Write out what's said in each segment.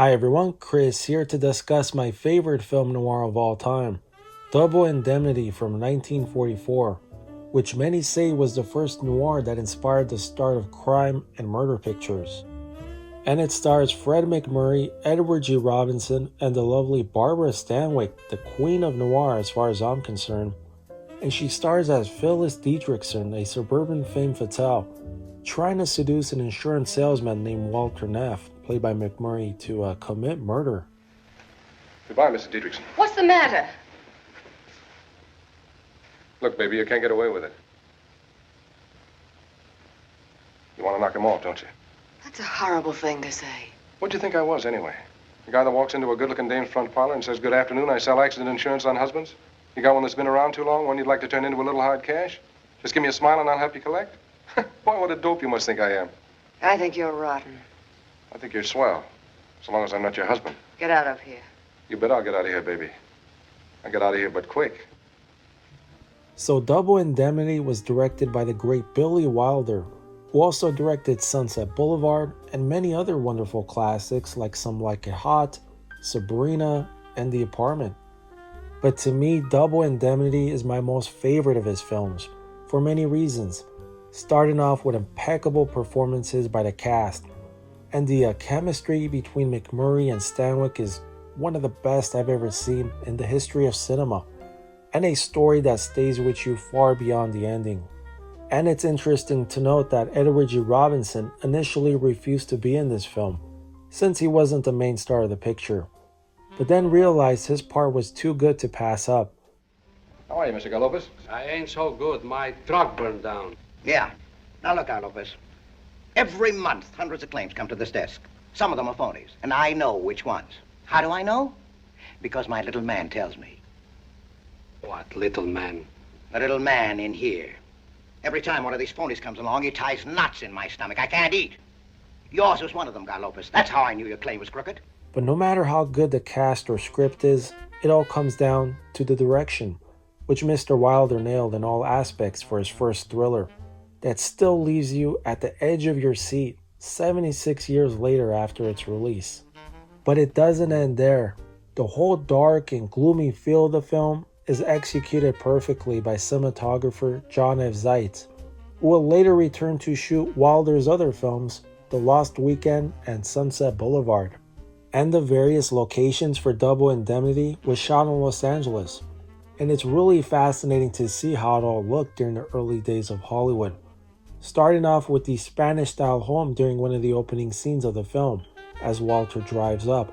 Hi everyone, Chris here to discuss my favorite film noir of all time, Double Indemnity from 1944, which many say was the first noir that inspired the start of crime and murder pictures. And it stars Fred MacMurray, Edward G. Robinson, and the lovely Barbara Stanwyck, the queen of noir as far as I'm concerned. And she stars as Phyllis Dietrichson, a suburban femme fatale, trying to seduce an insurance salesman named Walter Neff, played by MacMurray, to commit murder. Goodbye, Mrs. Dietrichson. What's the matter? Look, baby, you can't get away with it. You want to knock him off, don't you? That's a horrible thing to say. What do you think I was, anyway? The guy that walks into a good-looking dame's front parlor and says, "Good afternoon, I sell accident insurance on husbands"? You got one that's been around too long, one you'd like to turn into a little hard cash? Just give me a smile and I'll help you collect? Boy, what a dope you must think I am. I think you're rotten. I think you're swell, so long as I'm not your husband. Get out of here. You bet I'll get out of here, baby. I'll get out of here, but quick. So Double Indemnity was directed by the great Billy Wilder, who also directed Sunset Boulevard and many other wonderful classics like Some Like It Hot, Sabrina, and The Apartment. But to me, Double Indemnity is my most favorite of his films, for many reasons, starting off with impeccable performances by the cast, and the chemistry between MacMurray and Stanwyck is one of the best I've ever seen in the history of cinema, and a story that stays with you far beyond the ending. And it's interesting to note that Edward G. Robinson initially refused to be in this film, since he wasn't the main star of the picture, but then realized his part was too good to pass up. How are you, Mr. Galopez? I ain't so good. My truck burned down. Yeah. Now look, Lopez. Every month, hundreds of claims come to this desk. Some of them are phonies, and I know which ones. How do I know? Because my little man tells me. What little man? The little man in here. Every time one of these phonies comes along, he ties knots in my stomach. I can't eat. Yours was one of them, Lopez. That's how I knew your claim was crooked. But no matter how good the cast or script is, it all comes down to the direction, which Mr. Wilder nailed in all aspects for his first thriller, that still leaves you at the edge of your seat 76 years later after its release. But it doesn't end there. The whole dark and gloomy feel of the film is executed perfectly by cinematographer John F. Zeitz, who will later return to shoot Wilder's other films, The Lost Weekend and Sunset Boulevard. And the various locations for Double Indemnity was shot in Los Angeles, and it's really fascinating to see how it all looked during the early days of Hollywood. Starting off with the Spanish-style home during one of the opening scenes of the film, as Walter drives up,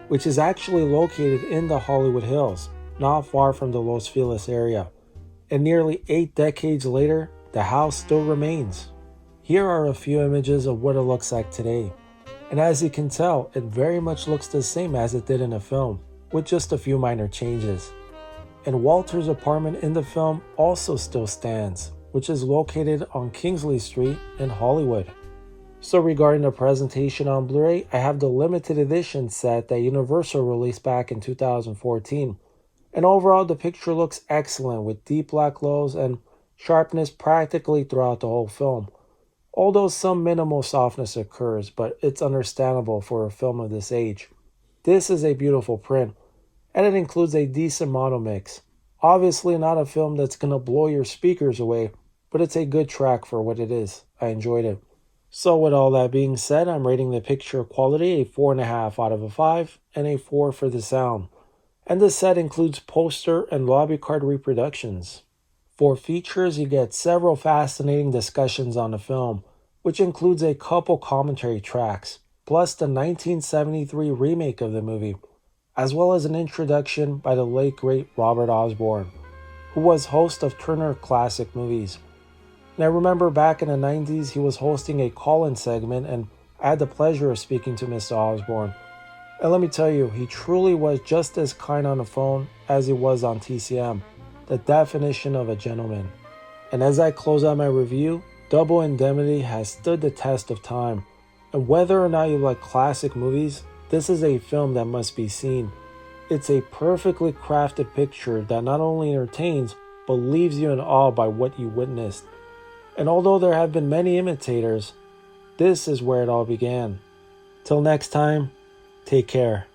which is actually located in the Hollywood Hills, not far from the Los Feliz area. And nearly 8 decades later, the house still remains. Here are a few images of what it looks like today. And as you can tell, it very much looks the same as it did in the film, with just a few minor changes. And Walter's apartment in the film also still stands, which is located on Kingsley Street in Hollywood. So regarding the presentation on Blu-ray, I have the limited edition set that Universal released back in 2014. And overall, the picture looks excellent with deep black glows and sharpness practically throughout the whole film. Although some minimal softness occurs, but it's understandable for a film of this age. This is a beautiful print, and it includes a decent mono mix. Obviously not a film that's gonna blow your speakers away, but it's a good track for what it is. I enjoyed it. So with all that being said, I'm rating the picture quality a 4.5 out of 5 and a 4 for the sound. And the set includes poster and lobby card reproductions. For features, you get several fascinating discussions on the film, which includes a couple commentary tracks, plus the 1973 remake of the movie, as well as an introduction by the late great Robert Osborne, who was host of Turner Classic Movies. And I remember back in the 90s, he was hosting a call-in segment, and I had the pleasure of speaking to Mr. Osborne. And let me tell you, he truly was just as kind on the phone as he was on TCM, the definition of a gentleman. And as I close out my review, Double Indemnity has stood the test of time. And whether or not you like classic movies, this is a film that must be seen. It's a perfectly crafted picture that not only entertains, but leaves you in awe by what you witnessed. And although there have been many imitators, this is where it all began. Till next time, Take care.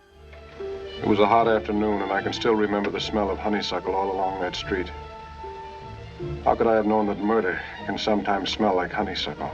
It was a hot afternoon, and I can still remember the smell of honeysuckle all along that street. How could I have known that murder can sometimes smell like honeysuckle?